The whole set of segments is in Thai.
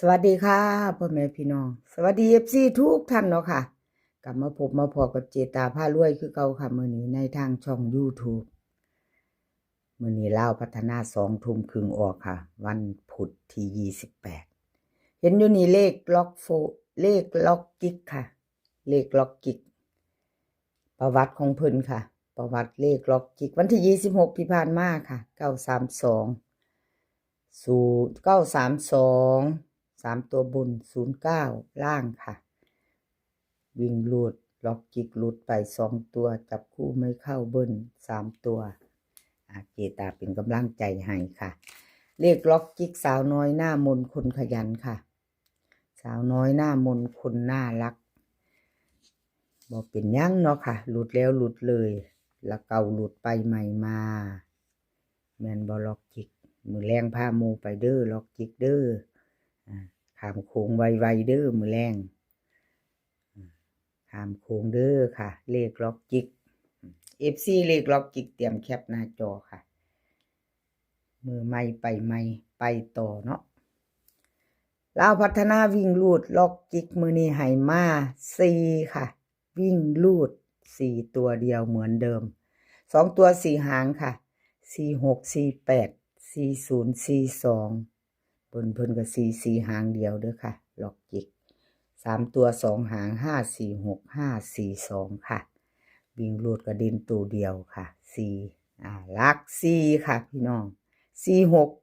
สวัสดีค่ะพ่อแม่พี่น้องสวัสดีFCทุกท่านเนาะค่ะกลับมาพบมาพอกับเจตาผ้ารวยคือเก่าค่ะมื้อนี้ในทางช่อง YouTube มื้อนี้ลาวพัฒนา20:30ออกค่ะ วันพุธที่28เห็นอยู่นี่เลขล็อกเลขล็อกกิกค่ะเลขล็อกกิกประวัติของเพิ่นค่ะประวัติเลขล็อกกิกวันที่26ที่ผ่านมาค่ะ932 0932 3ตัวบน09ล่างค่ะวิ่งลูดล็อกจิกหลุดไป2ตัวจับคู่ไม่เข้าเบิ้ล3ตัวเจตาเป็นกำลังใจให้ค่ะเลขล็อกจิกสาวน้อยหน้ามนคนขยันค่ะสาวน้อยหน้ามนคนน่ารักบอกเป็นยังเนาะค่ะหลุดแล้วหลุดเลยแล้วเก่าหลุดไปใหม่มาแมนบอล็อกจิกมือแรงพาโมไปเด้อล็อกจิกเด้อขามโค้งไวๆเด้อมือแรงขามโค้งเด้อค่ะเลขล็อกจิกFC เลขล็อกจิกเตรียมแคปหน้าจอค่ะมือไม่ไปไม่ไปต่อเนาะลาวพัฒนาวิ่งลูดล็อกจิกมือนี้ให้มา4ค่ะวิ่งลูด4ตัวเดียวเหมือนเดิม2ตัว4หางค่ะ46 48 40 42เพิ่นก็4หางเดียวเด้อค่ะล็อกจิก3ตัว2หาง5 4 6 5 4 2ค่ะวิ่งลูดกระดินตัวเดียวค่ะ4ลัก4ค่ะพี่น้อง46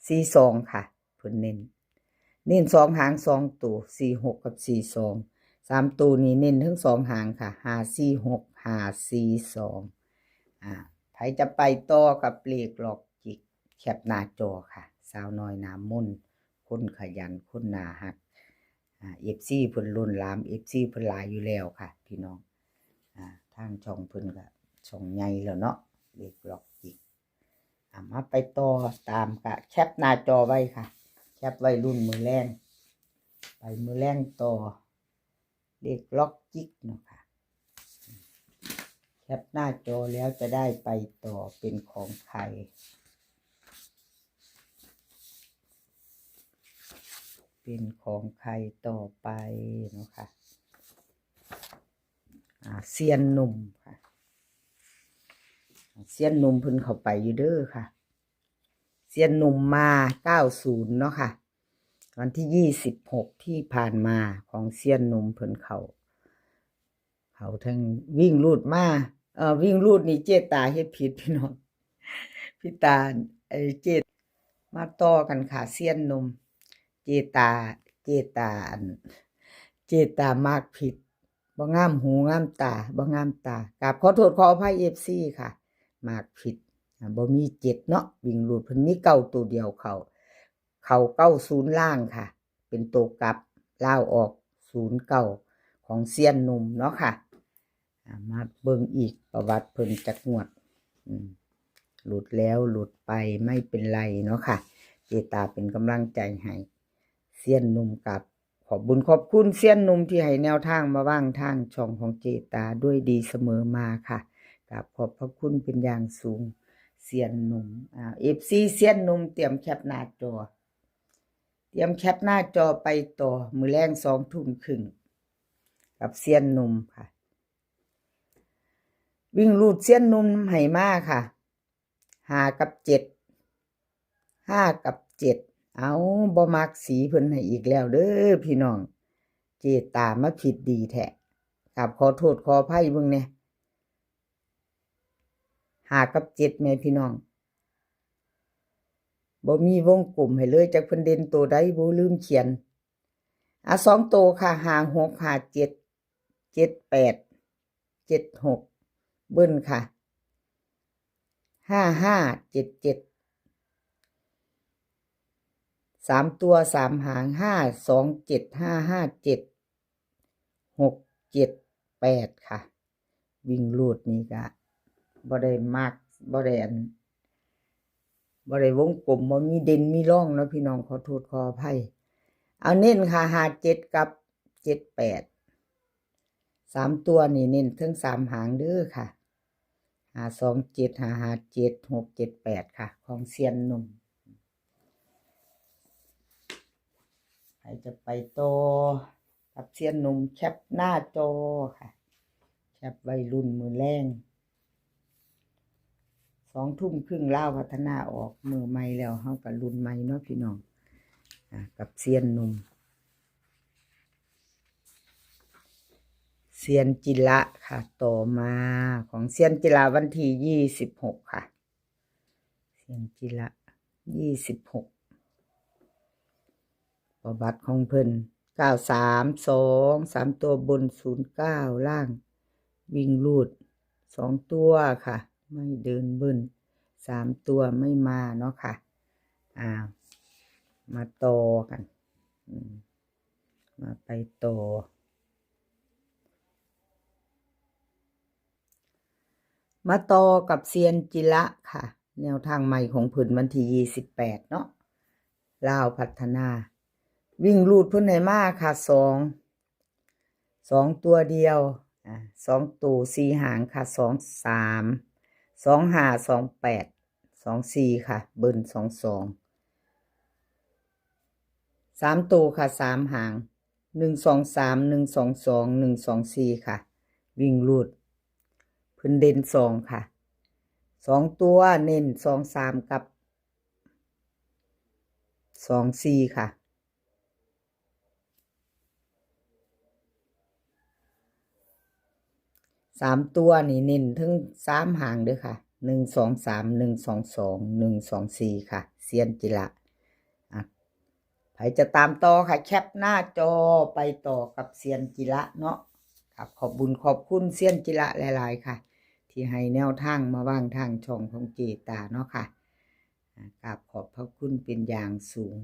42ค่ะเพิ่นเน้น2หาง2ตัว46กับ42 3ตัวนี้เน้นทั้ง2หางค่ะ5 4 6 5 4 2ใครจะไปต่อกับเลขล็อกจิกแคปหน้าจอค่ะสาวน้อยน้ำมนต์คนขยันคนน่าฮักFC เพิ่นล้นหลาม FC เพิ่นหลายอยู่แล้วค่ะพี่น้องทางช่องเพิ่นก็ช่องใหญ่แล้วเนาะเลขล็อกจิกมาไปต่อตามกะแคปหน้าจอไว้ค่ะแคปไว้รุ่นมือแรงไปมือแรงต่อเลขล็อกจิกเนาะค่ะแคปหน้าจอแล้วจะได้ไปต่อเป็นของใครเป็นของใครต่อไปเนาะค่ะเซียนหนุ่มค่ะเซียนหนุ่มเพิ่นเข้าไปอยู่เด้อค่ะเซียนหนุ่มมา90เนาะค่ะวันที่26ที่ผ่านมาของเซียนหนุ่มเพิ่นเขาทั้งวิ่งลูดมาวิ่งลูดนี่เจตาเฮ็ดผิดพี่น้องพี่ตาเจตมาต่อกันค่ะเซียนหนุ่มเจตาเจตามากผิดบ่งามหูงามตาบ่งามตากราบขอโทษขออภัย FC ค่ะมากผิดบ่มี7เนาะวิ่งลูดเพิ่นมีเก้าตัวเดียวเขา90ล่างค่ะเป็นตัวกลับลาวออก09ของเซียนหนุ่มเนาะค่ะมาเบิ่งอีกประวัติเพิ่นจักงวดหลุดแล้วหลุดไปไม่เป็นไรเนาะค่ะเจตาเป็นกำลังใจให้เซียนหนุ่มกับขอบบุญขอบคุณเซียนหนุ่มที่ให้แนวทางมาว่างทางช่องของเจตาด้วยดีเสมอมาค่ะกับขอบพระคุณเป็นอย่างสูงเซียนหนุ่มFC เซียนหนุ่มเตรียมแคปหน้าจอไปต่อมื้อแลง20:30กับเซียนหนุ่มค่ะวิ่งลูดเซียนหนุ่มให้มาค่ะ5กับ7เอาบ่มักสีเพิ่นให้อีกแล้วเด้อพี่น้องเจตามาผิดดีแท้กับขอโทษขออภัยเบิ่งแน่5กับ7แม่พี่น้องบ่มีวงกลมให้เลยจักเพิ่นเด่นตัวใดบ่ลืมเขียน2ตัวค่ะ5 6 5 7 7 8 7 6เบิ้ลค่ะ5 5 7 7 3ตัว3หาง5 2 7 5 5 7 6 7 8ค่ะวิ่งลูดนี่ก็บ่ได้มากบ่ได้วงกลมบ่มีเด่นมีร่องเนาะพี่น้องขอโทษขออภัยเอาเน้นค่ะ57กับ78 3ตัวนี่เน้นทั้ง3หางเด้อค่ะ527 557 6 7 8ค่ะของเซียนหนุ่ม ใครจะไปโตกับเซียนหนุ่มแคปหน้าจอค่ะแคปวัยรุ่นมือแรง20:30ลาวพัฒนาออกมือใหม่แล้วเฮากับรุ่นใหม่เนาะพี่น้องกับเซียนหนุ่มเซียนจิระค่ะต่อมาของเซียนจิระวันที่26ค่ะเซียนจิระ26ประวัติของเพิ่น932 3ตัวบน09ล่างวิ่งรูด2ตัวค่ะไม่เดินเบิ้ล3ตัวไม่มาเนาะค่ะมาต่อกันมาไปต่อมาต่อกับเซียนจิระค่ะแนวทางใหม่ของเพิ่นวันที่28เนาะลาวพัฒนาวิ่งรูดเพิ่นให้มาค่ะ2ตัวเดียว2ตัว4หางค่ะ23 25 28 24ค่ะเบิ้ล22 3ตัวค่ะ3หาง123 122 124ค่ะวิ่งรูดเพิ่นเด่น2ค่ะ2ตัวเน้น23กับ24ค่ะ3ตัวนี่เน้นถึง3หางเด้อค่ะ123 122 124ค่ะเซียนจิระใครจะตามต่อค่ะแคปหน้าจอไปต่อกับเซียนจิระเนาะครับขอบบุญขอบคุณเซียนจิระหลายๆค่ะที่ให้แนวทางมาว่างทางช่องของเจตาเนาะค่ะกราบขอบพระคุณเป็นอย่างสูง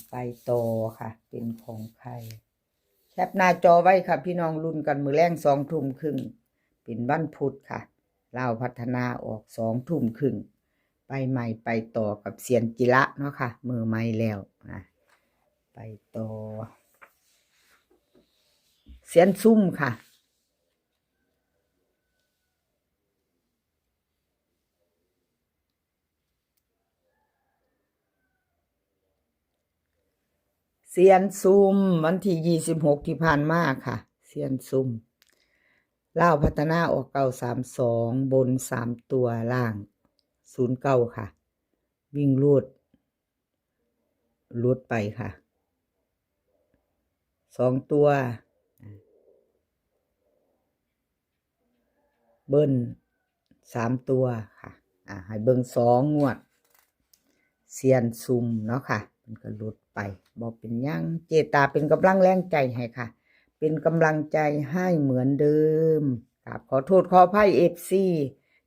ไปต่อค่ะเป็นของใครแคปหน้าจอไว้ค่ะพี่น้องรุ่นกันมือแรง20:30เป็นวันพุธค่ะลาวพัฒนาออก20:30ไปใหม่ไปต่อกับเซียนจิระเนาะค่ะมือใหม่แล้วไปต่อเซียนซุ่มค่ะเซียนซุ่มวันที่26ที่ผ่านมาค่ะเซียนซุ่มลาวพัฒนาออก932บน3ตัวล่าง09ค่ะวิ่งรูดไปค่ะ2ตัวเบิ้ล3ตัวค่ะให้เบิ่ง2งวดเซียนซุ่มเนาะค่ะมันก็หลุดไปบอกเป็นยังเจตาเป็นกำลังแรงใจให้ค่ะเป็นกำลังใจให้เหมือนเดิมครับขอโทษขออภัย FC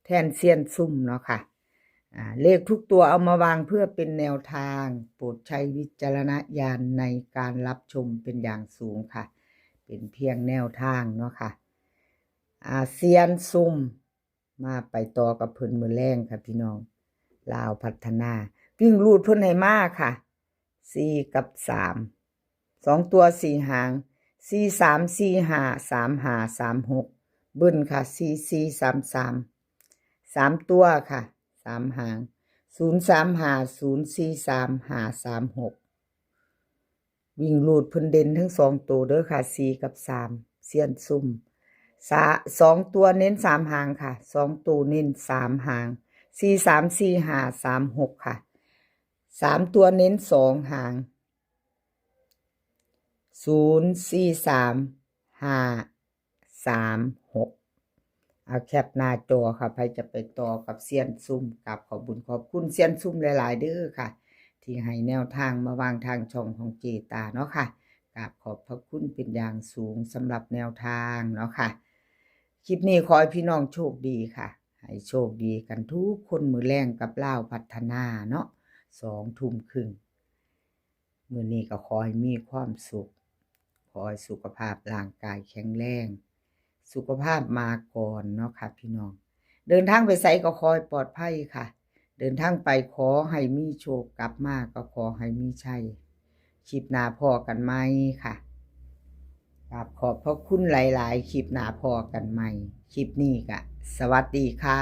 แทนเซียนซุ่มเนาะค่ะเลขทุกตัวเอามาวางเพื่อเป็นแนวทางโปรดใช้วิจารณญาณในการรับชมเป็นอย่างสูงค่ะเป็นเพียงแนวทางเนาะค่ะเซียนซุ่มมาไปต่อกับเพิ่นมือแรงค่ะพี่น้องลาวพัฒนาวิ่งรูดเพิ่นให้มาค่ะ4กับ3 2ตัว4หาง4 3 4 5 3 5 3 6เบิ้ลค่ะ4 4 3 3 3ตัวค่ะ3หาง0 3 5 0 4 3 5 3 6วิ่งรูดเพิ่นเด่นทั้ง2ตัวเด้อค่ะ4กับ3เซียนซุ่ม2ตัวเน้น3หางค่ะ2ตัวเน้น3หาง4 3 4 5 3 6ค่ะ3ตัวเน้น2หาง0 4 3 5 3 6แคปหน้าจอค่ะใครจะไปต่อกับเซียนซุ่มกับขอบบุญขอบคุณเซียนซุ่มหลายๆเด้อค่ะที่ให้แนวทางมาวางทางช่องของเจตาเนาะค่ะกับขอบพระคุณเป็นอย่างสูงสำหรับแนวทางเนาะค่ะคลิปนี้ขอให้พี่น้องโชคดีค่ะให้โชคดีกันทุกคนมือแรงกับลาวพัฒนาเนาะ20:30มื้อนี้ก็ขอให้มีความสุขขอให้สุขภาพร่างกายแข็งแรงสุขภาพมาก่อนเนาะค่ะพี่น้องเดินทางไปไสก็ขอให้ปลอดภัยค่ะเดินทางไปขอให้มีโชคกลับมาก็ขอให้มีชัยคลิปหน้าพอกันไหมค่ะขอบพระคุณหลายๆคลิปหน้าพอกันใหม่คลิปนี้ก็สวัสดีค่ะ